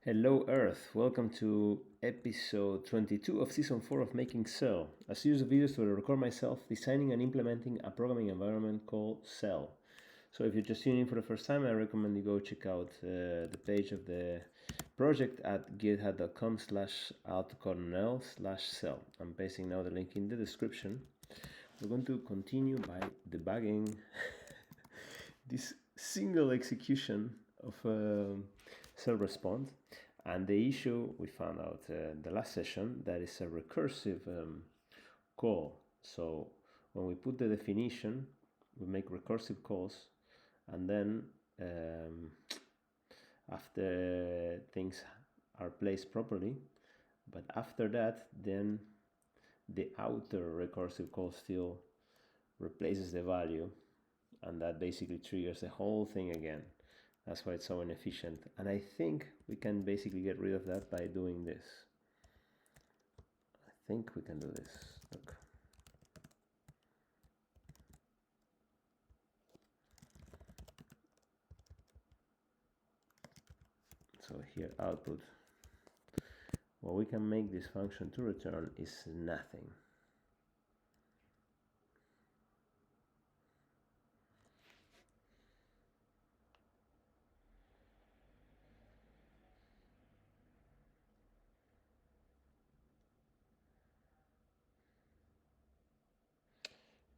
Hello Earth, welcome to episode 22 of season 4 of Making Cell, a series of videos where I record myself designing and implementing a programming environment called Cell. So if you're just tuning in for the first time, I recommend you go check out the page of the project at github.com/altcornell/cell. I'm pasting now the link in the description. We're going to continue by debugging this single execution of cell response, and the issue we found out the last session, that is a recursive call. So when we put the definition, we make recursive calls, and then after things are placed properly, but after that, then the outer recursive call still replaces the value, and that basically triggers the whole thing again. That's why it's so inefficient. And I think we can basically get rid of that by doing this. I think we can do this. Look. So here output. What we can make this function to return is nothing.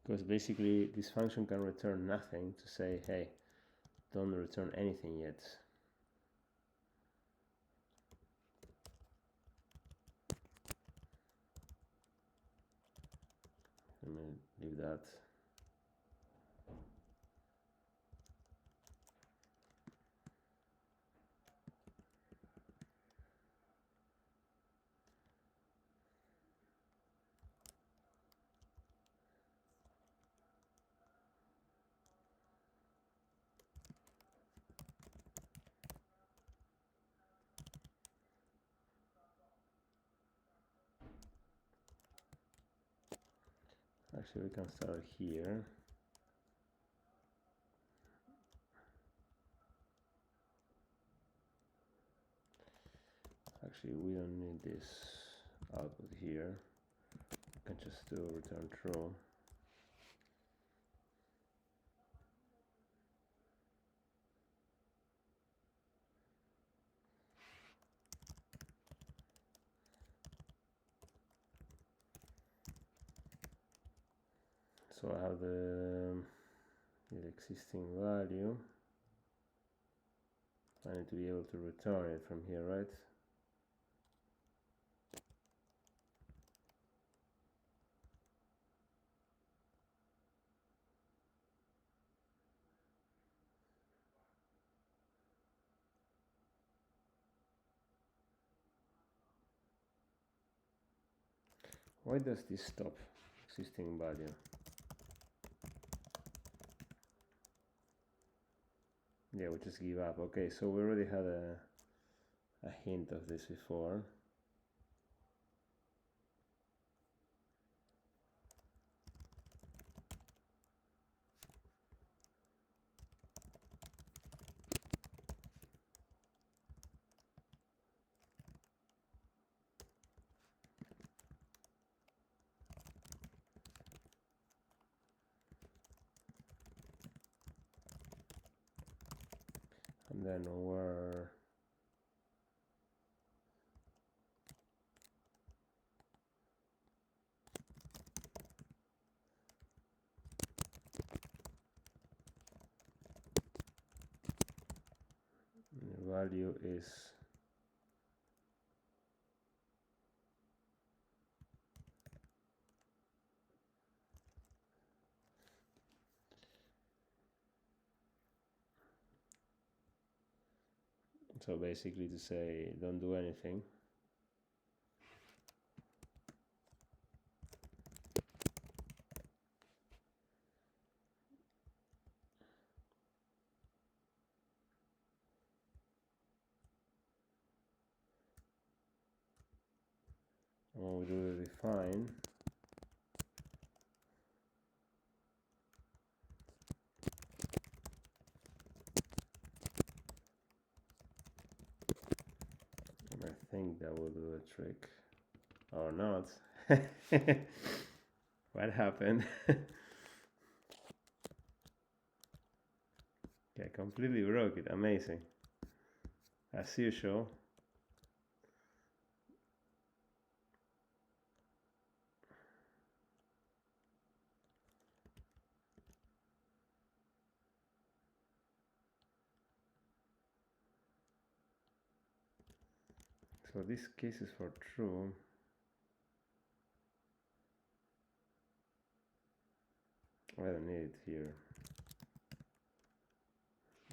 Because basically this function can return nothing to say, hey, don't return anything yet. Let me leave that. Actually, we can start here. Actually, we don't need this output here. We can just do return true. So I have the existing value. I need to be able to return it from here, right? Why does this stop? Existing value. Yeah, we just give up. Okay, so we already had a hint of this before. And then where the value is so basically to say don't do anything. And when we do the define, I think that will do a trick. Or not. What happened? Yeah, completely broke it. Amazing. As usual. So this case is for true. I don't need it here.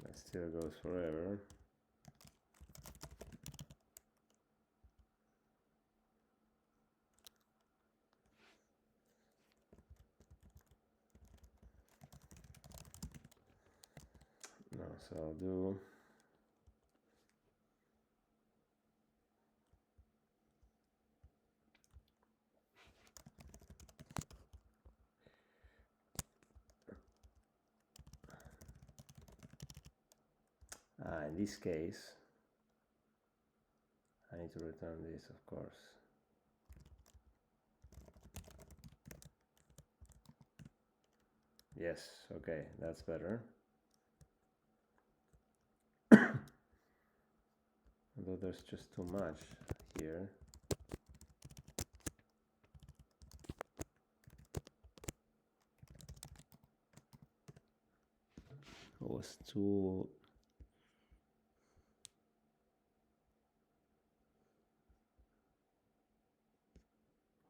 That still goes forever. No, so I'll do in this case I need to return this, of course. Yes, okay, that's better. Although there's just too much here. It was too...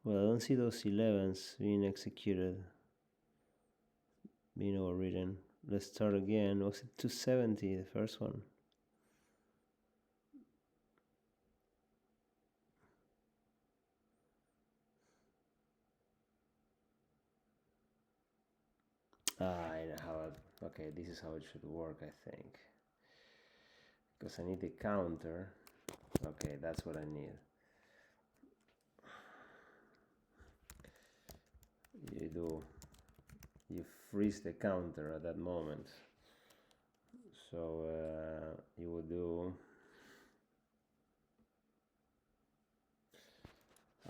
Well, I don't see those 11s being executed, being overridden. Let's start again. Was it 270, the first one? I know how it, okay, this is how it should work, I think. Because I need the counter. Okay, that's what I need. You freeze the counter at that moment. So you would do...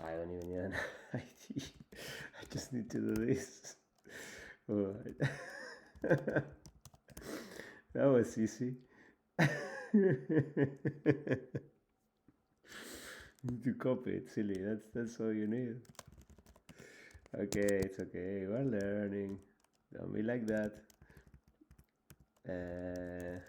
I don't even need an ID. I just need to do this. Alright. That was easy. You need to copy it, silly. That's all you need. Okay, it's okay. We're learning. Don't be like that. Yeah.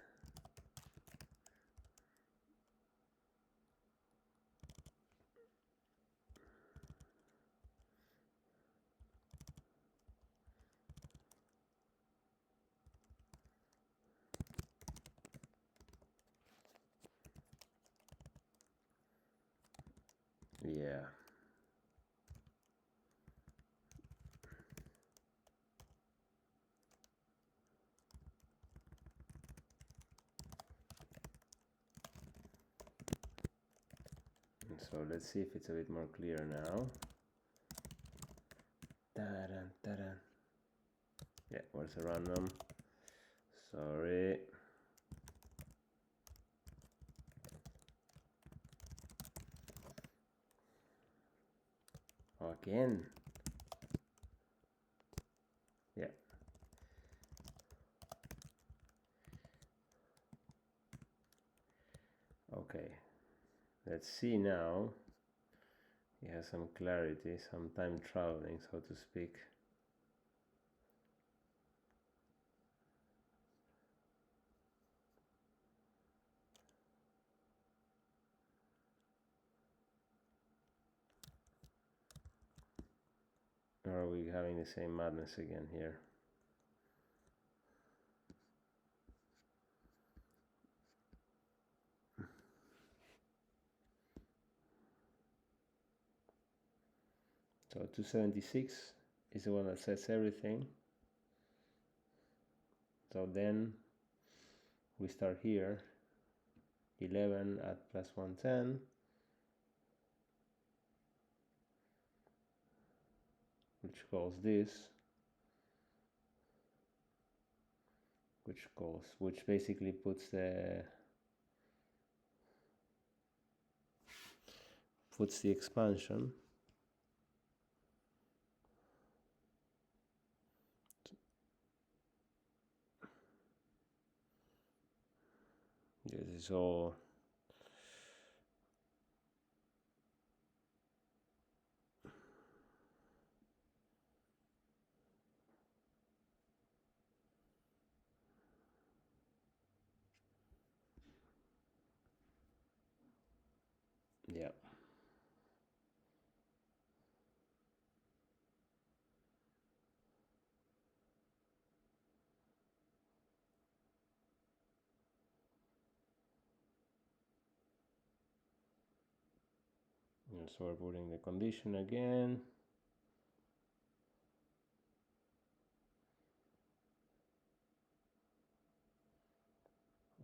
So let's see if it's a bit more clear now. Ta-da, ta-da. Yeah, where's the random? Sorry. Again. Yeah. Okay. Let's see now. He has some clarity, some time traveling, so to speak. Or are we having the same madness again here? So 276 is the one that sets everything. So then we start here, 11 at plus 110. Which calls this, which basically puts the what's the expansion? This is all yeah. And so we're putting the condition again.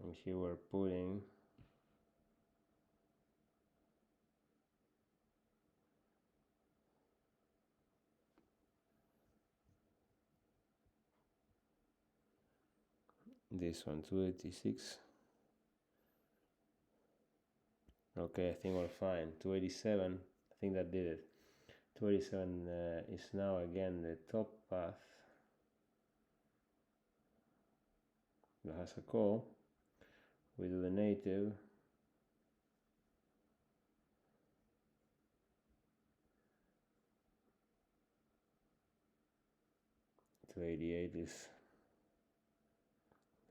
And here we're putting this one, 286. Okay, I think we're fine. 287, I think that did it. 287 is now again the top path that has a call. We do the native. Two 288 is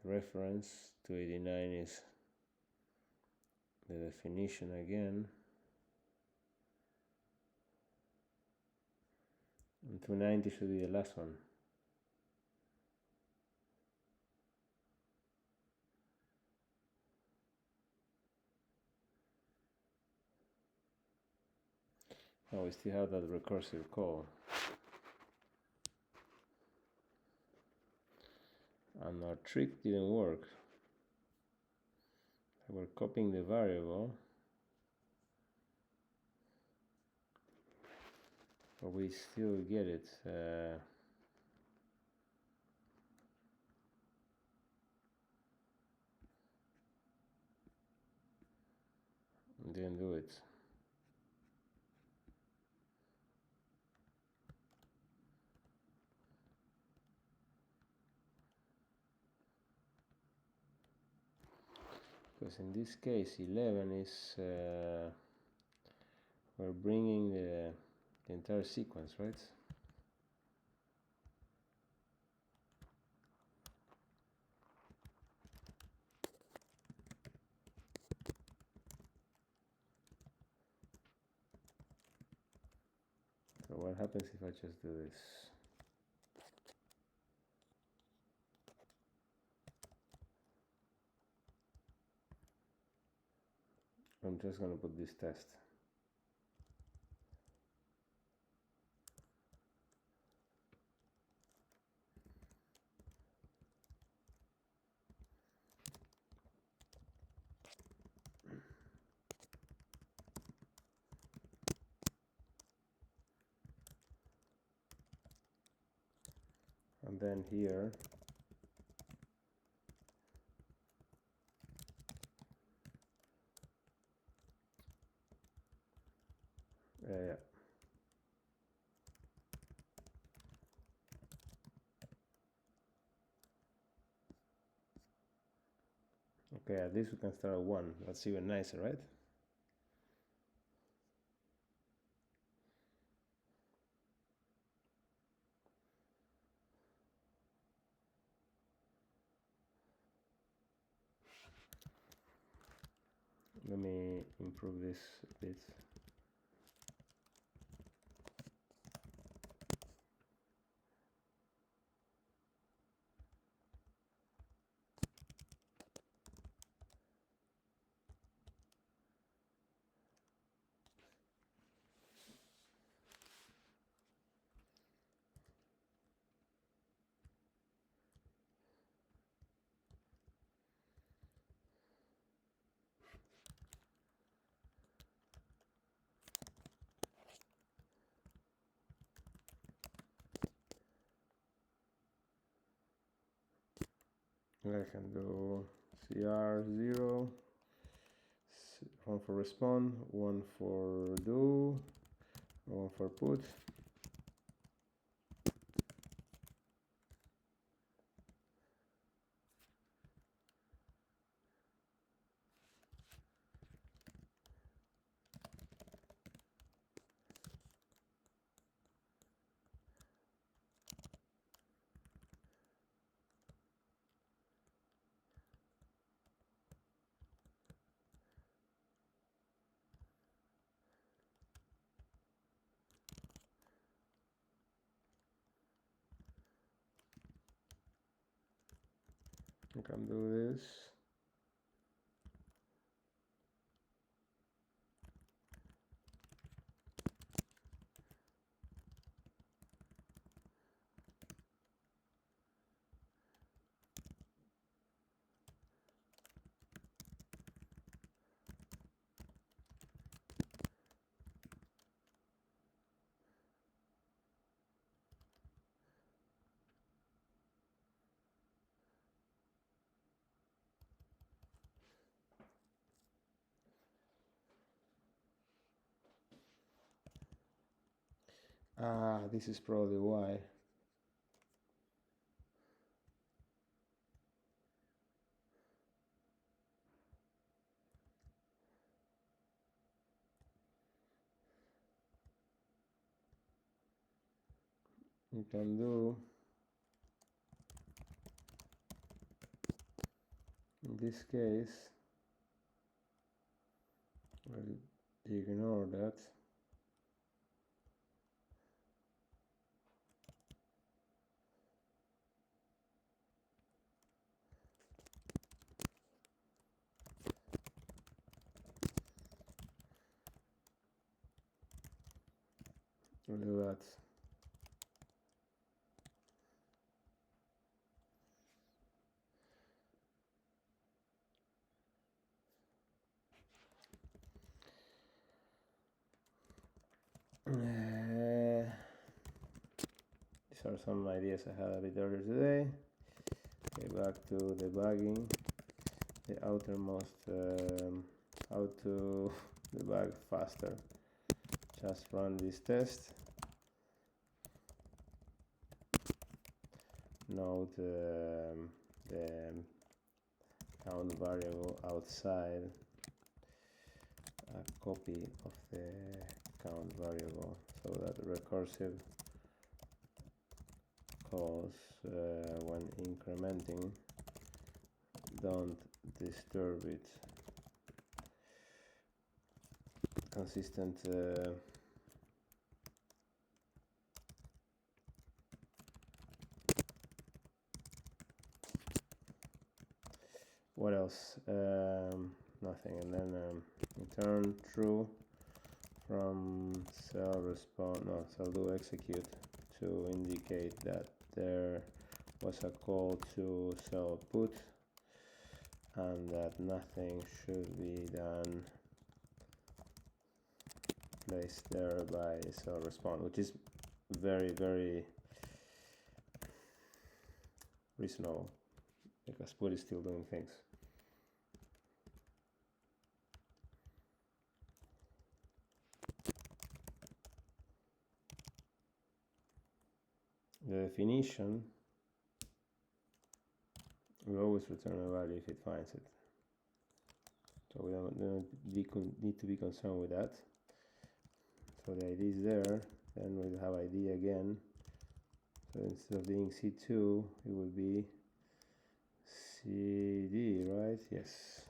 the reference. 289 is the definition again. And 290 should be the last one. Oh, we still have that recursive call. And our trick didn't work. We're copying the variable, but we still get it. Didn't do it. Because in this case 11 is we're bringing the entire sequence, right? So what happens if I just do this? I'm just going to put this test. And then here yeah. Okay, at least we can start at 1. That's even nicer, right? Let me improve this a bit. I can do CR0 one for respond, one for do, one for put. I can do this. This is probably why. You can do, in this case, well, ignore that. We'll do that. These are some ideas I had a bit earlier today. Okay, back to debugging. The outermost, how to debug faster. Just run this test. Note the count variable outside a copy of the count variable, so that recursive calls when incrementing don't disturb it. Consistent what else? Nothing. And then return true from cell respond, no, cell do execute, to indicate that there was a call to cell put and that nothing should be done placed there by cell respond, which is very, very reasonable because put is still doing things. The definition will always return a value if it finds it. So we don't need to be concerned with that. So the ID is there, then we'll have ID again. So instead of being C2, it will be CD, right? Yes.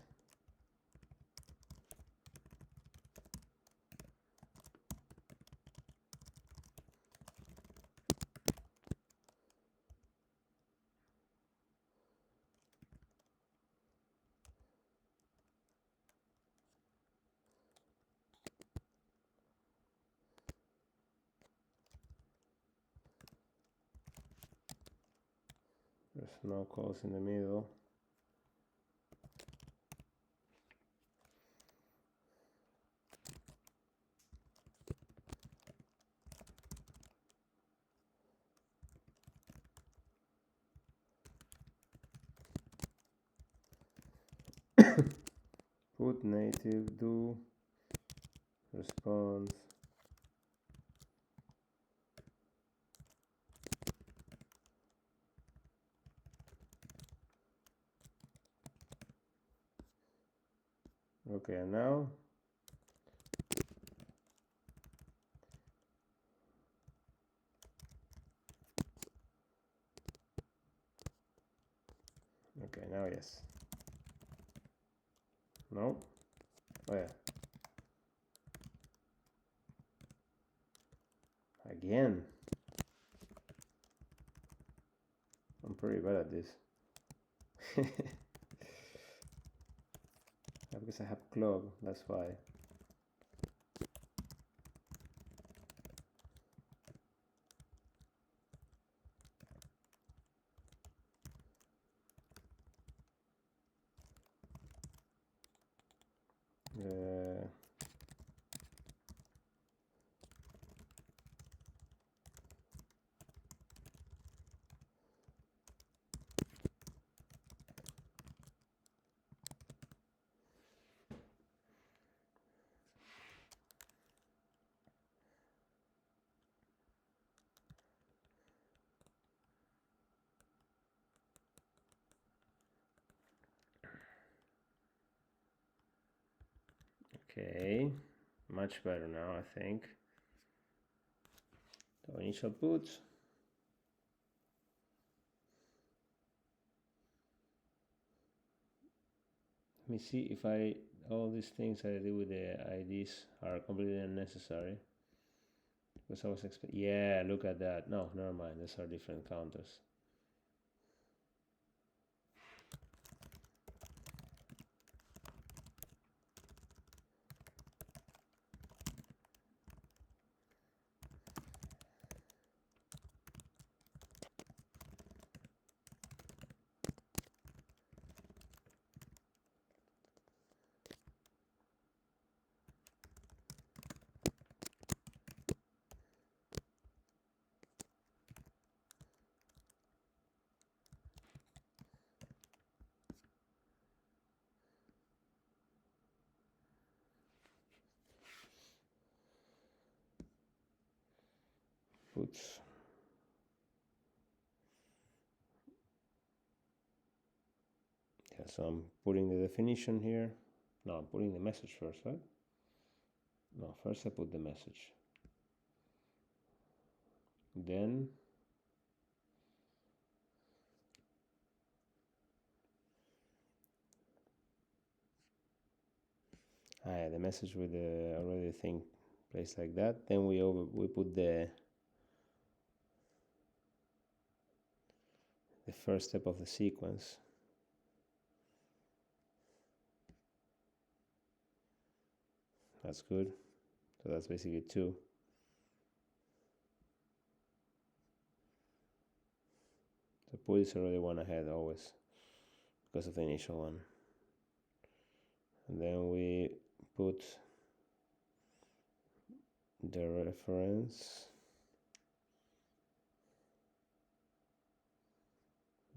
There's no calls in the middle. put native do response okay, and now okay, now yes. No? Oh yeah. Again. I'm pretty bad at this. Because I have clog, that's why. Okay, much better now, I think. So initial puts. Let me see if all these things I do with the IDs are completely unnecessary. Because I was expecting, yeah, look at that. No, never mind, these are different counters. Puts. Yeah, so I'm putting the definition here. No, I'm putting the message first, right? No, first I put the message. Then the message with the already thing placed like that. Then we put the first step of the sequence. That's good. So that's basically 2. The put is already 1 ahead always because of the initial one. And then we put the reference.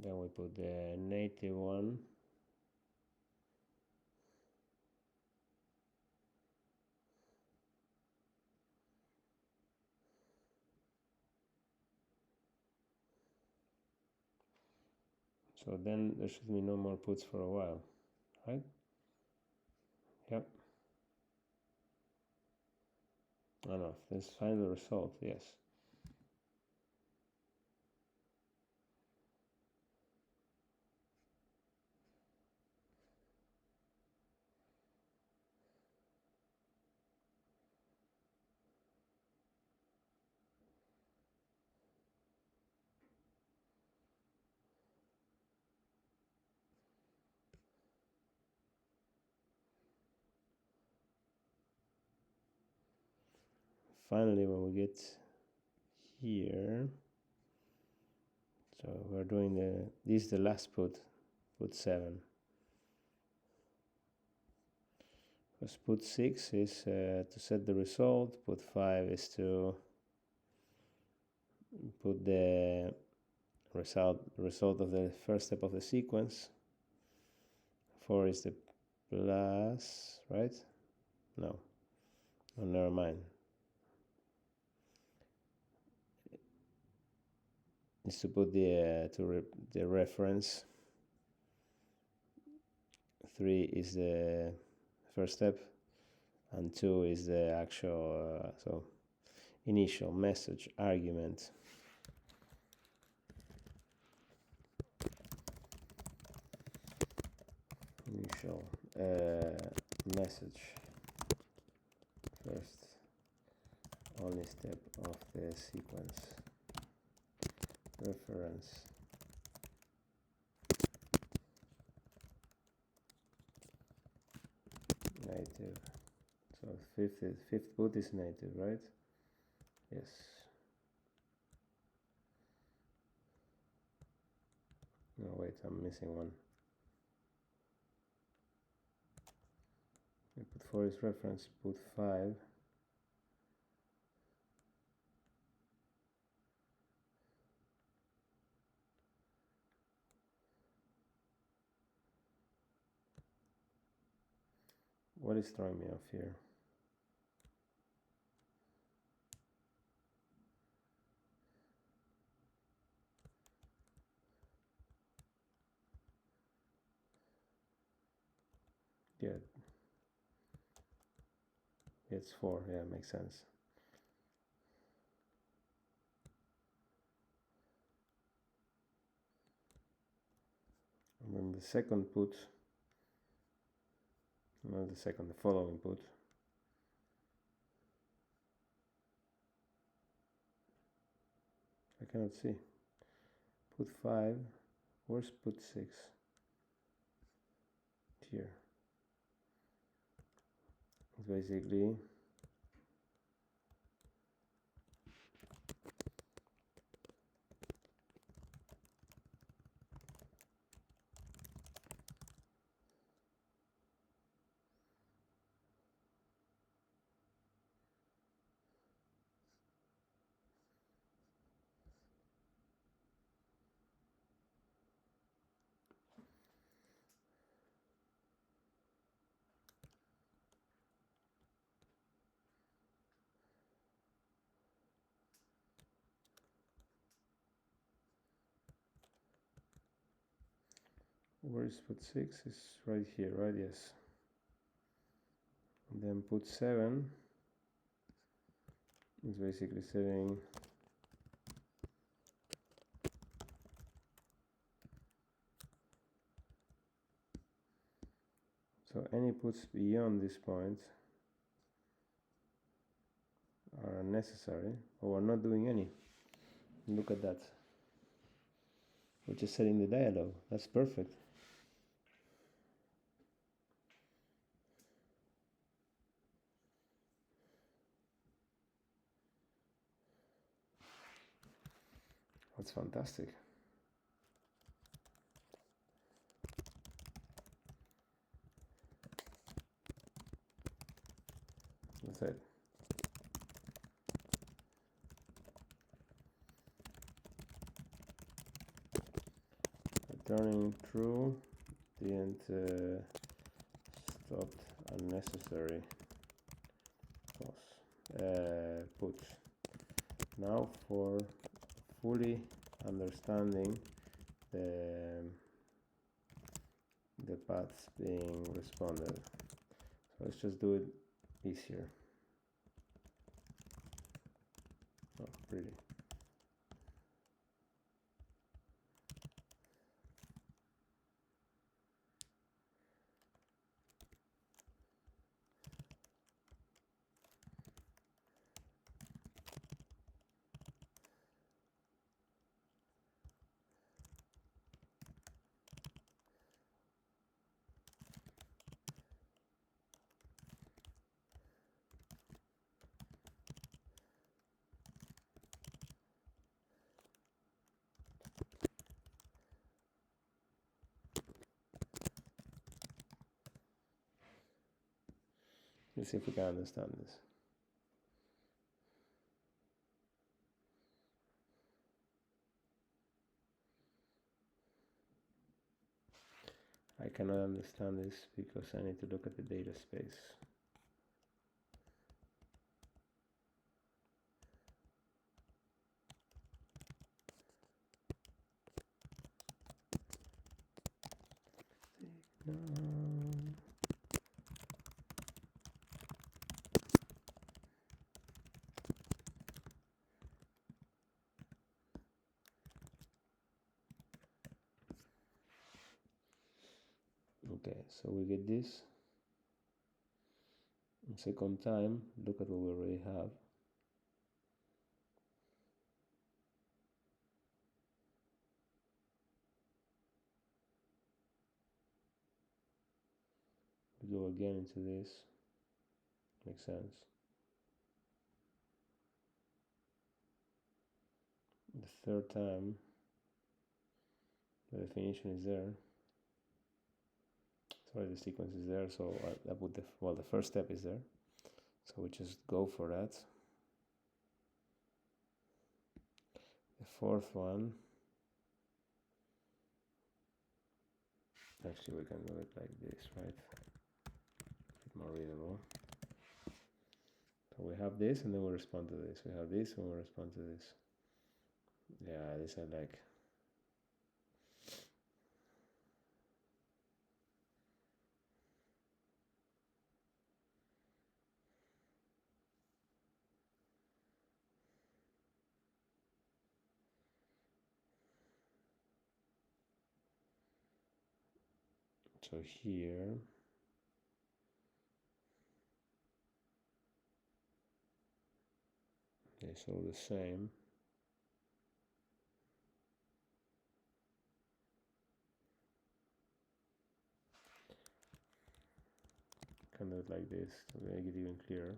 Then we put the native one. So then there should be no more puts for a while, right? Yep. Oh no, let's find the result, yes. Finally, when we get here, so we're doing this is the last put 7. Because put 6 is to set the result, put 5 is to put the result of the first step of the sequence, 4 is the plus, right? No, oh, never mind. Is to put the the reference. 3 is the first step, and 2 is the actual so initial message argument. Initial message, first only step of the sequence. Reference. Native. So fifth boot is native, right? Yes. No, wait, I'm missing one. I put 4 is reference, put 5. What is throwing me off here? Yeah. It's 4, yeah, makes sense. And then the second put, not the second, the following put. I cannot see. Put 5, where's put 6? Here. It's basically where is put 6? Is right here, right? Yes. And then put 7 is basically saying so any puts beyond this point are unnecessary, or we're not doing any. Look at that. We're just setting the dialog. That's perfect. That's fantastic. That's it. Returning true didn't stop unnecessary put. Now for fully understanding the paths being responded. So let's just do it easier. Oh, pretty. Let's see if we can understand this. I cannot understand this because I need to look at the data space. Okay, so we get this. Second time, look at what we already have. We go again into this. Makes sense. The third time, the definition is there. Sorry, the sequence is there, so I put the first step is there. So we just go for that. The fourth one, actually we can do it like this, right? A bit more readable. So we have this and then we respond to this. We have this and we respond to this. Yeah, these are like... So here, it's all the same. Can do it like this to make it even clearer.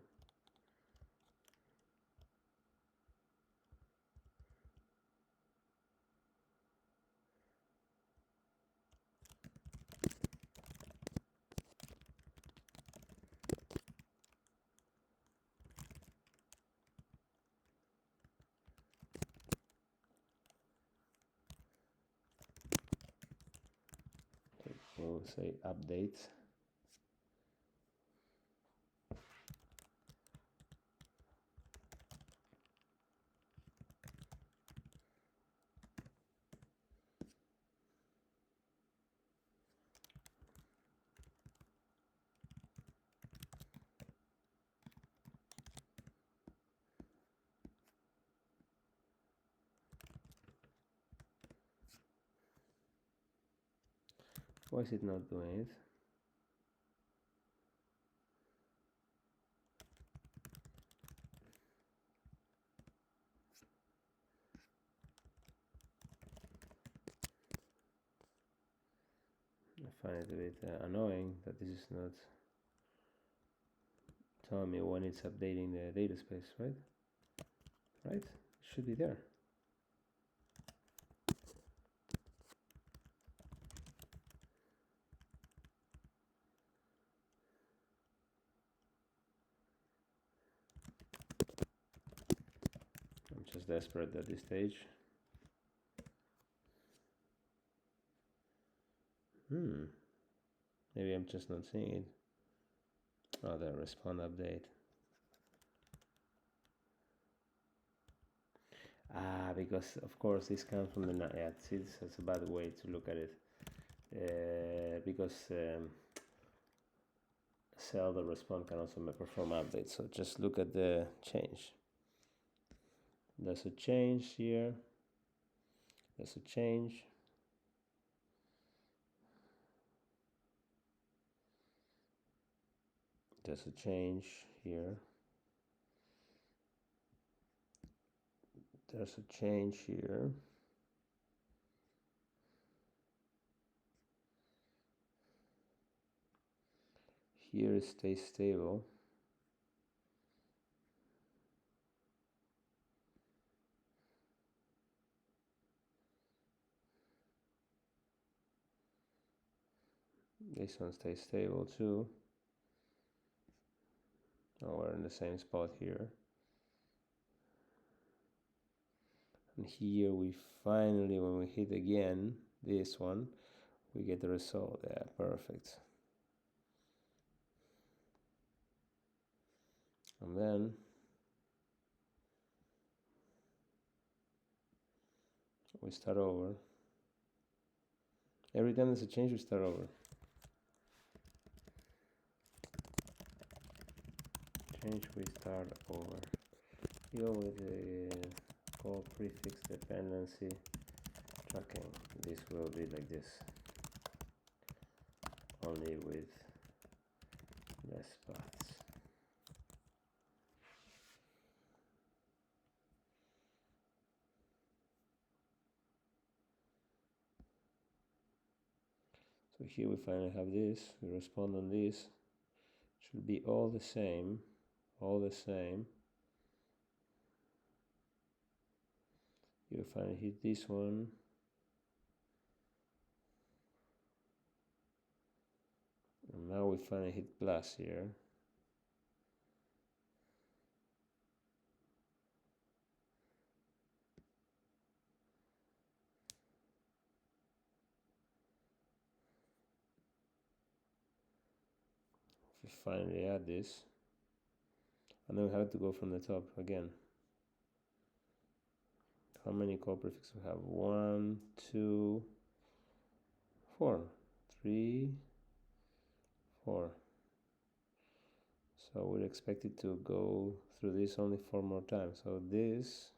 We'll say update. Why is it not doing it? I find it a bit annoying that this is not telling me when it's updating the data space, right? Right? It should be there. I'm just desperate at this stage. Maybe I'm just not seeing it. Oh, the respond update. Because of course this comes from the... Yeah, it's a bad way to look at it. Because cell the respond can also perform updates. So just look at the change. There's a change here. There's a change. There's a change here. There's a change here. Here it stays stable. This one stays stable too. Oh, we're in the same spot here. And here we finally, when we hit again this one, we get the result. Yeah, perfect. And then we start over. Every time there's a change, we start over. Change, we start over. Here with the call prefix dependency tracking. This will be like this, only with less paths. So here we finally have this. We respond on this. Should be all the same, all the same. You finally hit this one. And now we finally hit plus here. We finally add this. And then we have to go from the top again. How many call prefixes we have? 1, 2, 4. 3, 4. So we're expected to go through this only 4 more times. So this,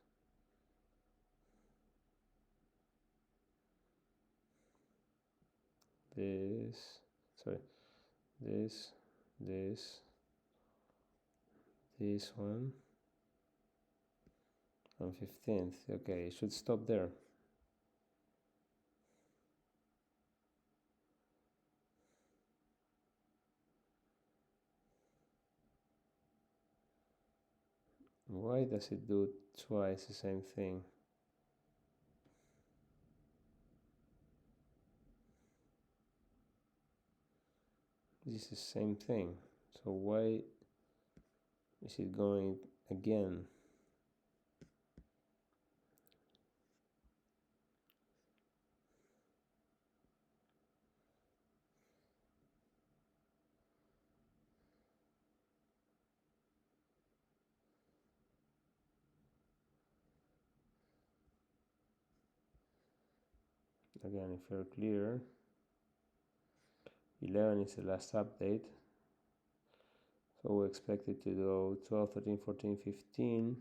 this one, on 15th. Okay, it should stop there. Why does it do twice the same thing? This is the same thing. So why is it going again? Again, if you're clear, 11 is the last update. So we expect it to go 12, 13, 14, 15.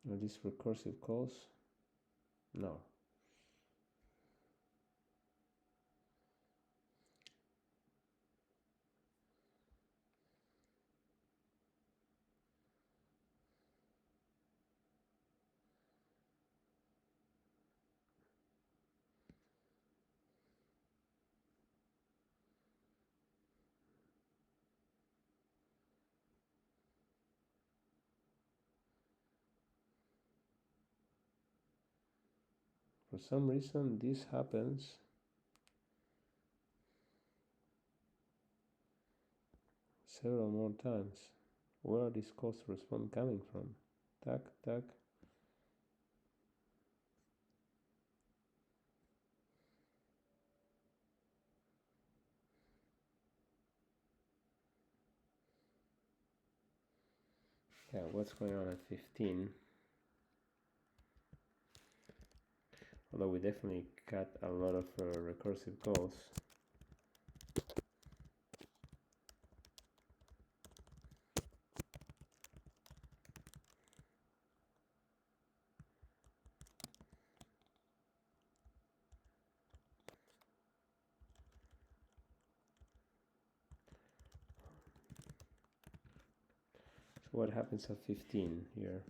Are these recursive calls? No. For some reason, this happens several more times. Where are these calls to respond coming from? Tac, tac. Yeah, what's going on at 15? Although we definitely cut a lot of recursive calls. So what happens at 15 here?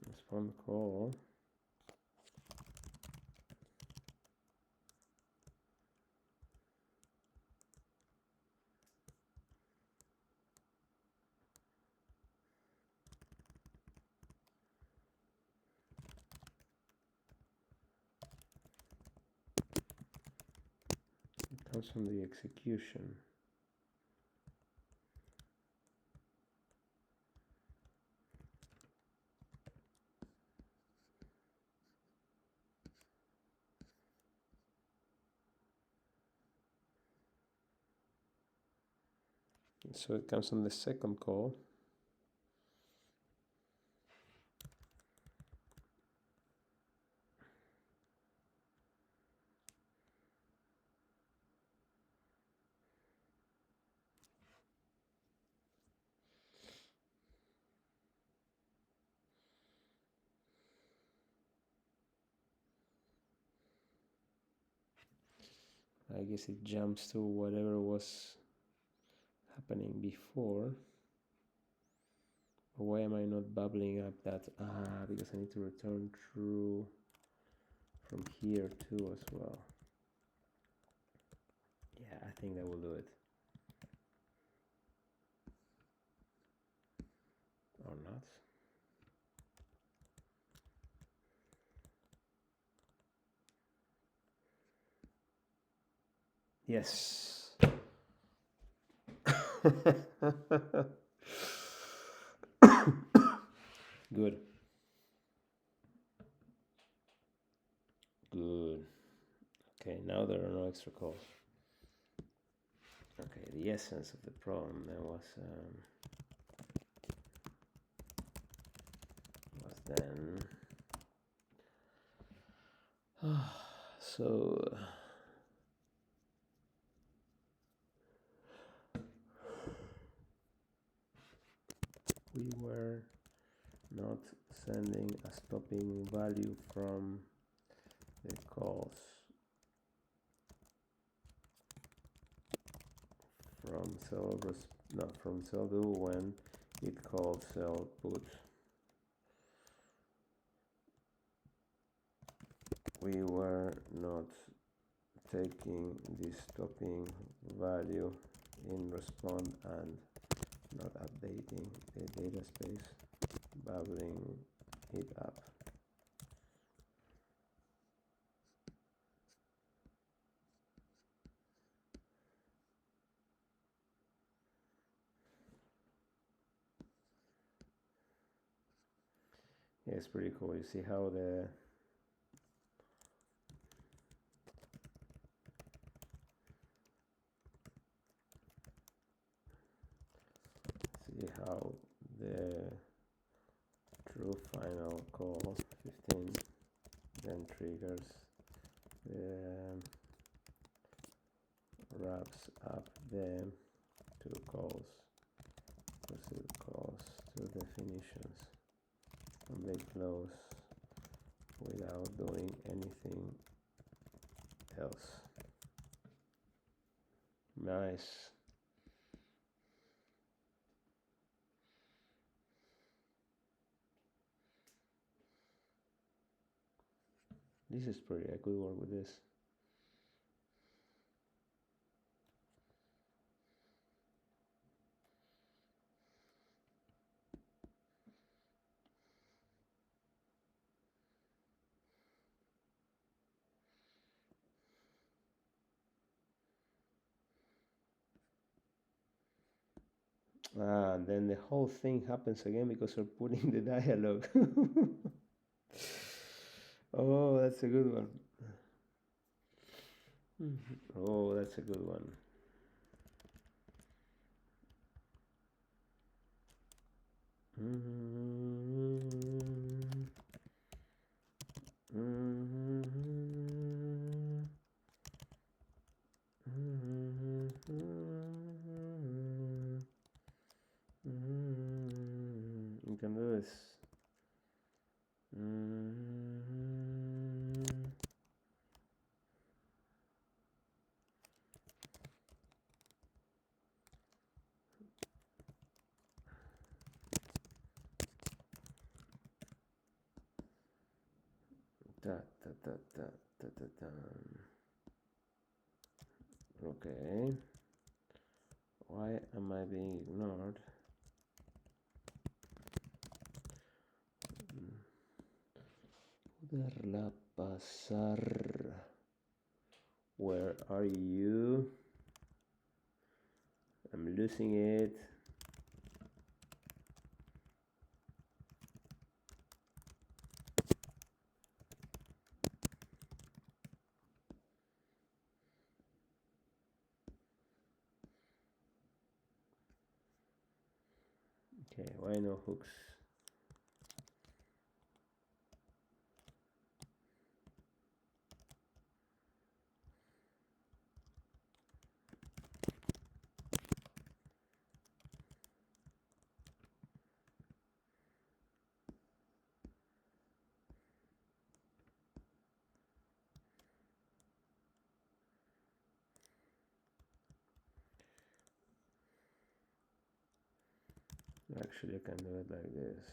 Respond call. comes from the execution. So it comes from the second call. I guess it jumps to whatever was happening before. Or why am I not bubbling up that? Because I need to return true from here too as well. Yeah, I think that will do it. Or not. Yes. Good. Good. Okay, now there are no extra calls. Okay, the essence of the problem then was then so we were not sending a stopping value from the calls from cell do when it called cell put. We were not taking the stopping value in respond and not updating the data space, bubbling it up. Yeah, it's pretty cool. You see how the true final call 15 then triggers the wraps up the two calls, proceed calls to definitions, and they close without doing anything else. Nice. This is pretty, I could work with this. And then the whole thing happens again because we're putting the dialogue. Oh, that's a good one. Oh, that's a good one. You can do this. Okay. Why am I being ignored? Poderla pasar Where are you? I'm losing it. Okay, why no hooks? Actually, I can do it like this.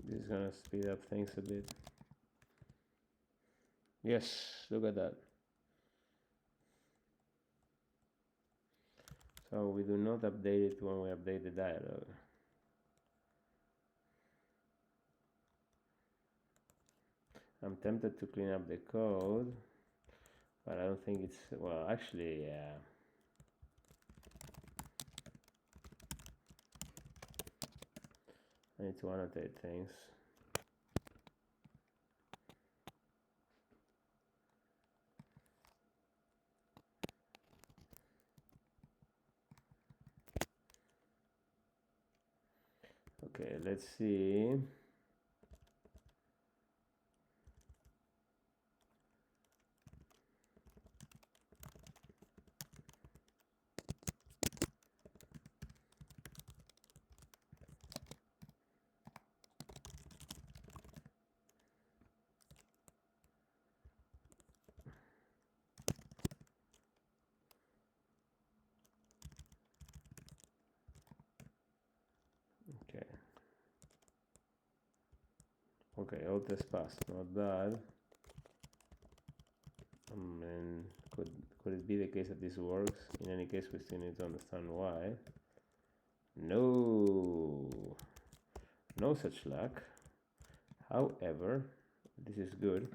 This is gonna speed up things a bit. Yes, look at that. So we do not update it when we update the dialog. I'm tempted to clean up the code, but I don't think it's, well, actually, yeah. I need to annotate things. Okay, let's see. Okay. Okay, all test passed, not bad. And could it be the case that this works? In any case, we still need to understand why. No such luck. However, this is good.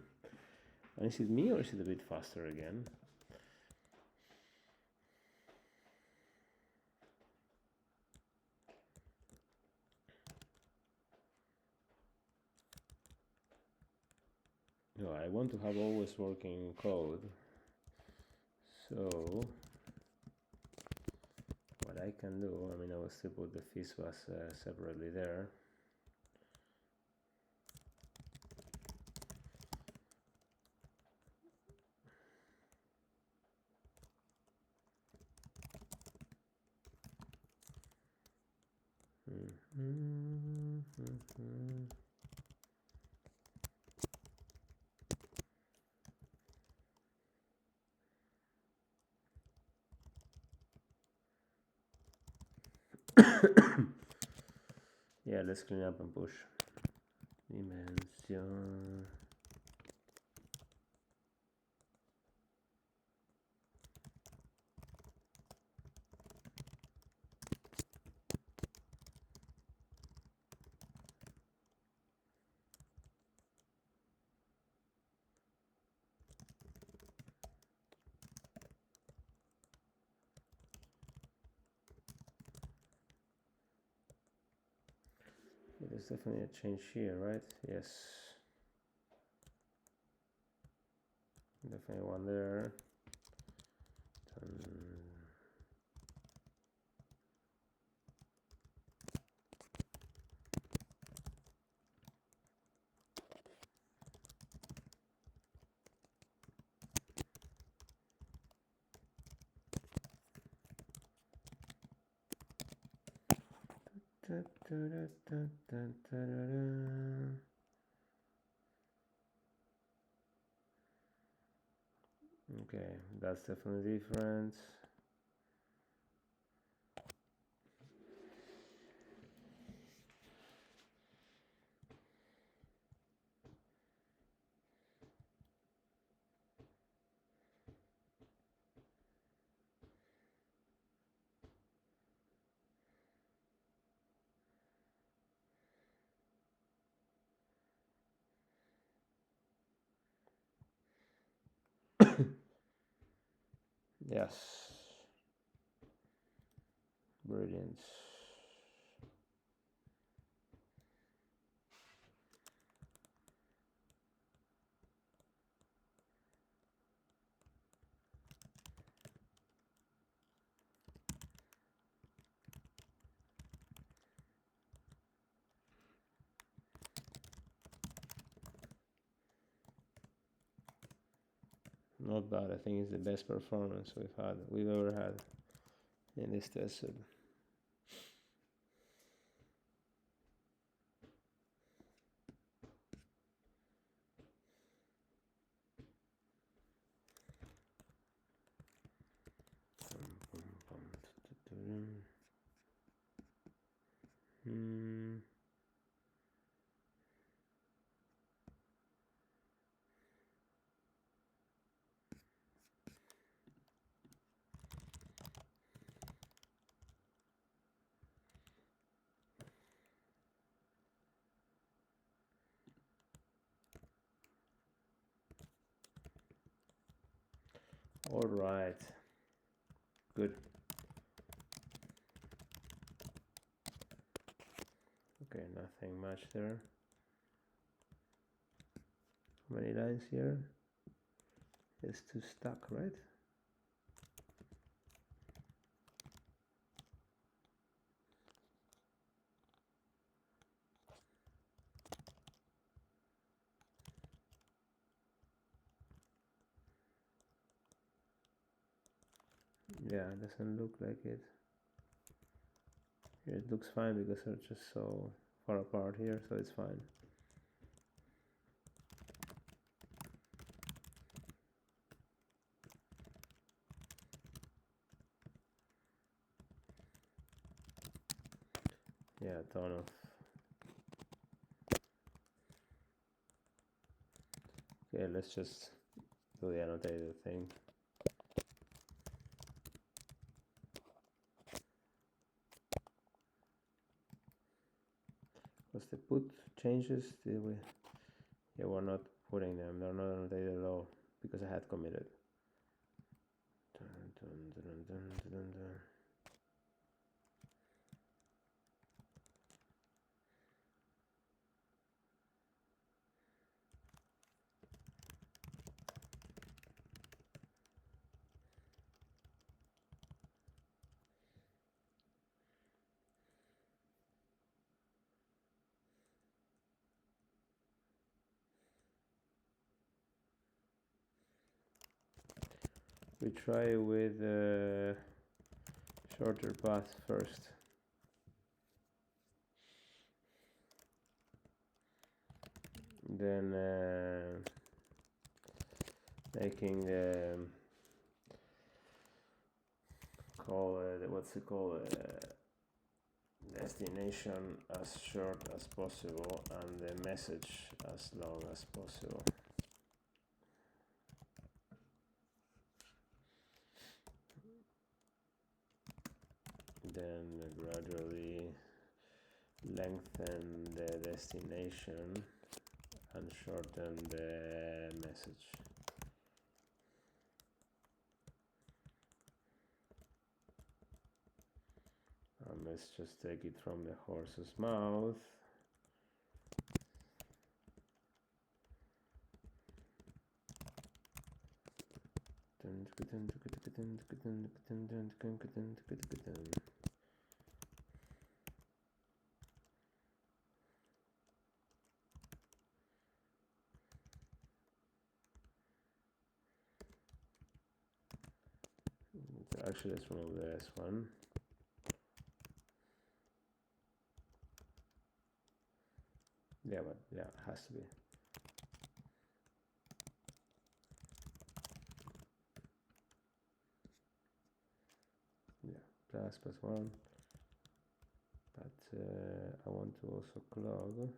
And is it me or is it a bit faster again? No, I want to have always working code. So what I can do, I mean, I will still put the fizzbuzz separately there. Yeah, let's clean up and push. Dimension. There's definitely a change here, right? Yes. Definitely one there. Okay, that's definitely different. Yes, brilliant. Not bad. I think it's the best performance we've ever had in this test set. All right, good. Okay, nothing much there. How many lines here? It's too stuck, right? Yeah, it doesn't look like it. Here it looks fine because they're just so far apart here, so it's fine. Yeah, a ton of. Okay, let's just do the annotated thing. What's the put changes? Did we? Yeah, we're not putting them. They're not annotated at all because I had committed. We try with shorter path first. Then making the what's it called, destination as short as possible and the message as long as possible. Then gradually lengthen the destination and shorten the message. And let's just take it from the horse's mouth. Actually, let's remove the S1. Yeah, but yeah, it has to be. Yeah, plus +1. But I want to also clog.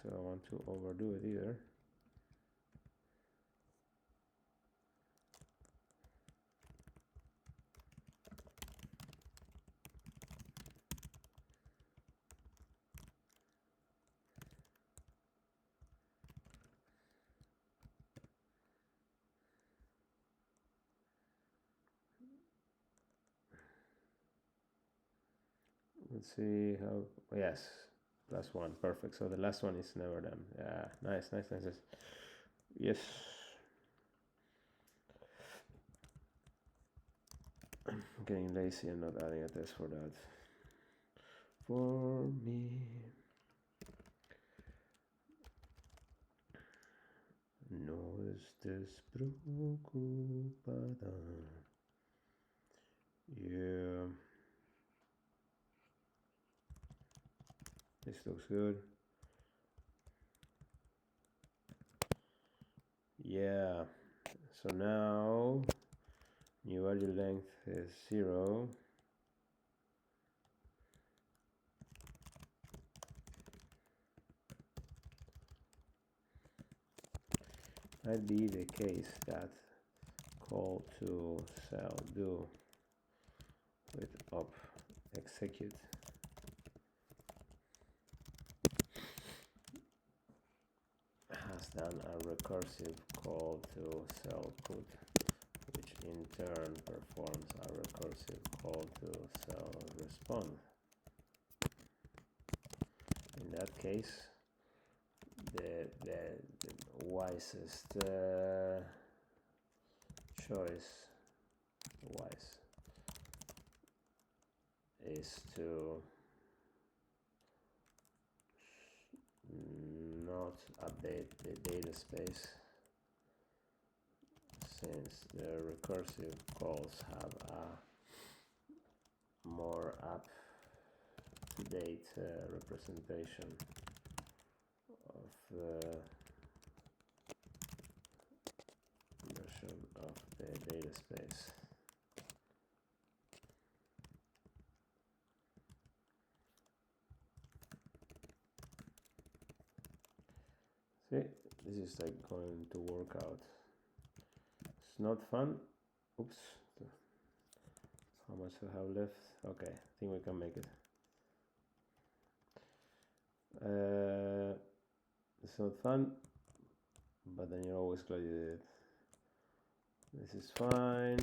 So I want to overdo it either. Let's see how. Yes, +1, perfect. So the last one is never done. Yeah, nice. Yes. I'm getting lazy and not adding a test for that. For me. No estés preocupada. Yeah. This looks good. Yeah. So now new value length is 0. Might be the case that call to cell do with up execute has done a recursive call to cell put, which in turn performs a recursive call to cell respond. In that case, the wisest choice is to not update the data space, since the recursive calls have a more up-to-date representation of the version of the data space. See, this is like going to work out. It's not fun. Oops. How much I have left? Okay, I think we can make it. It's not fun, but then you're always glad you did it. This is fine.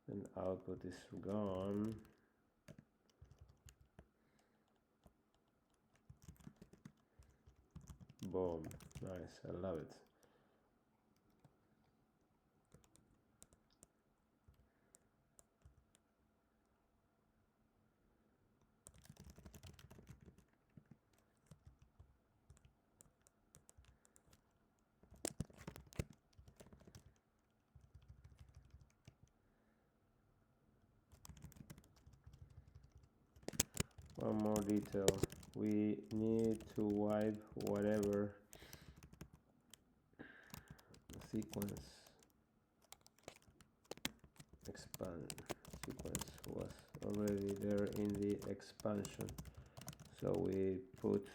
Then output is gone. Boom. Nice. I love it. One more detail. We need to wipe whatever sequence was already there in the expansion. So we put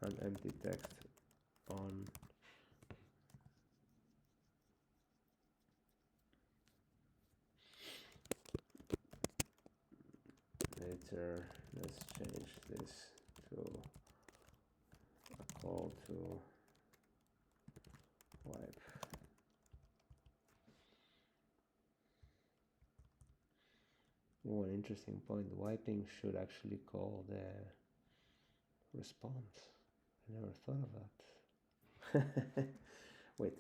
an empty text on later. Let's change this to a call to wipe. One interesting point, wiping should actually call the response. I never thought of that. Wait,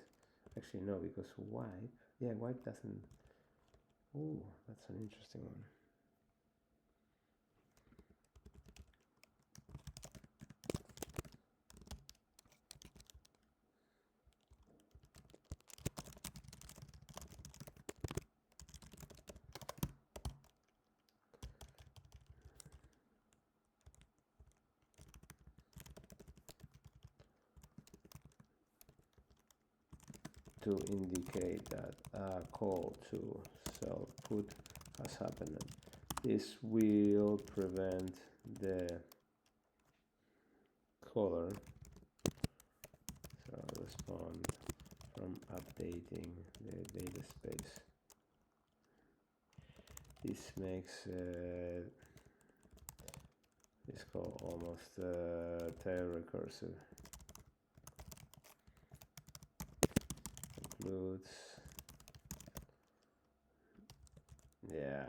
actually no, because wipe, yeah, wipe doesn't. Oh, that's an interesting one. to indicate that a call to cell put has happened. This will prevent the caller, so respond, from updating the data space. This makes this call almost tail recursive. Includes, yeah.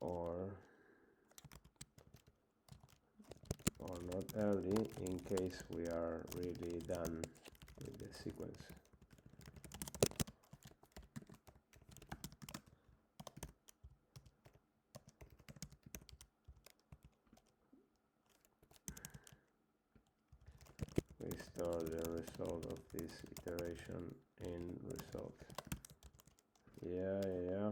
Or not early, in case we are really done with the sequence. We store the result of this iteration in result. Yeah.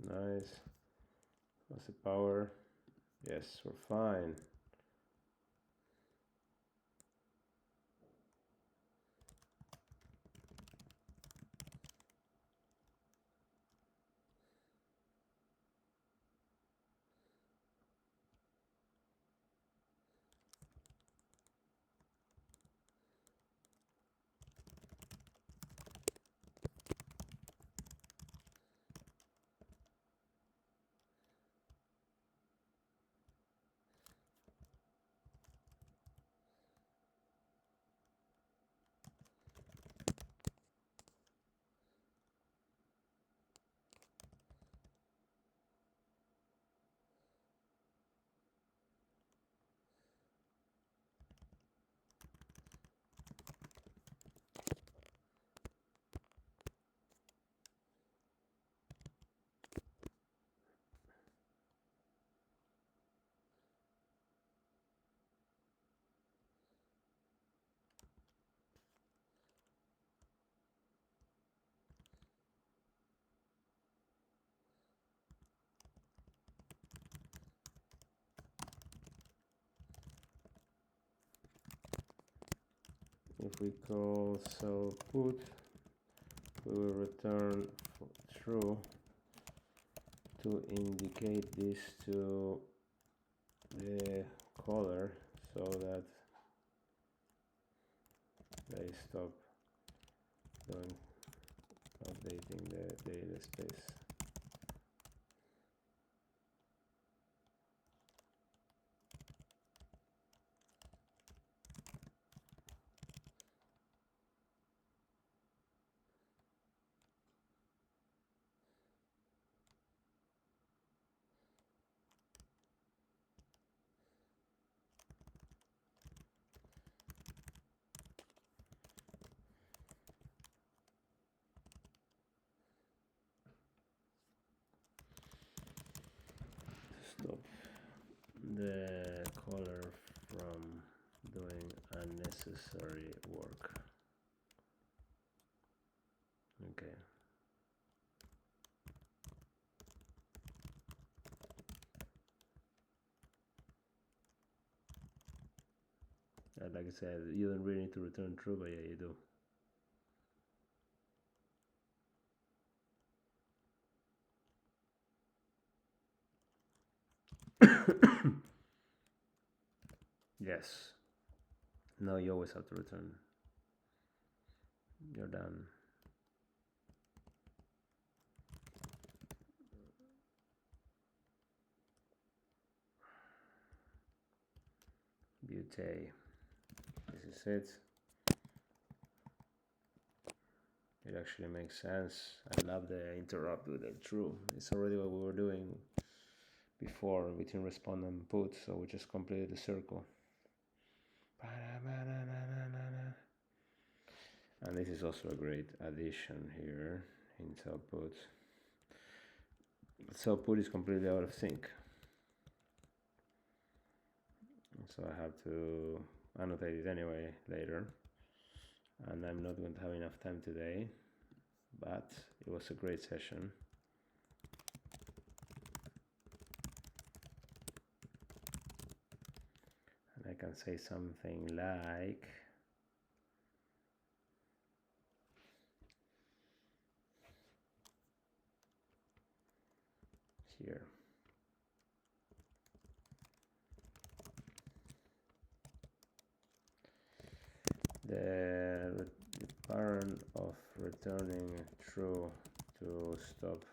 Nice. What's the power? Yes, we're fine. If we call cell put, we will return true to indicate this to the caller so that they stop doing updating the data space. Stop the caller from doing unnecessary work. Okay. Like I said, you don't really need to return true, but yeah, you do. Yes. No, you always have to return. You're done. Beauty. This is it. It actually makes sense. I love the interrupt with the true. It's already what we were doing before between respond and put, so we just completed the circle. And this is also a great addition here into output. So output is completely out of sync. So I have to annotate it anyway later. And I'm not going to have enough time today, but it was a great session. And I can say something like, here. The pattern of returning true to stop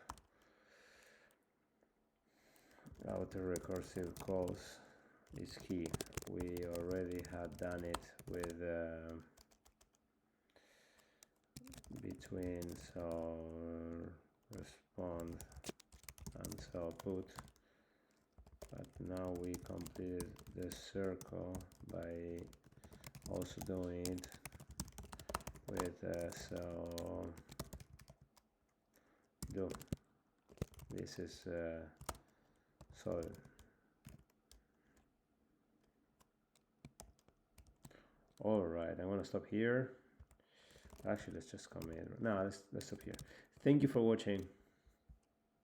auto-recursive calls is key. We already had done it with between so respond and so put, but now we completed the circle by also doing it with so do. This is solid. All right, I'm gonna stop here. Actually, let's just come in. No, let's stop here. Thank you for watching.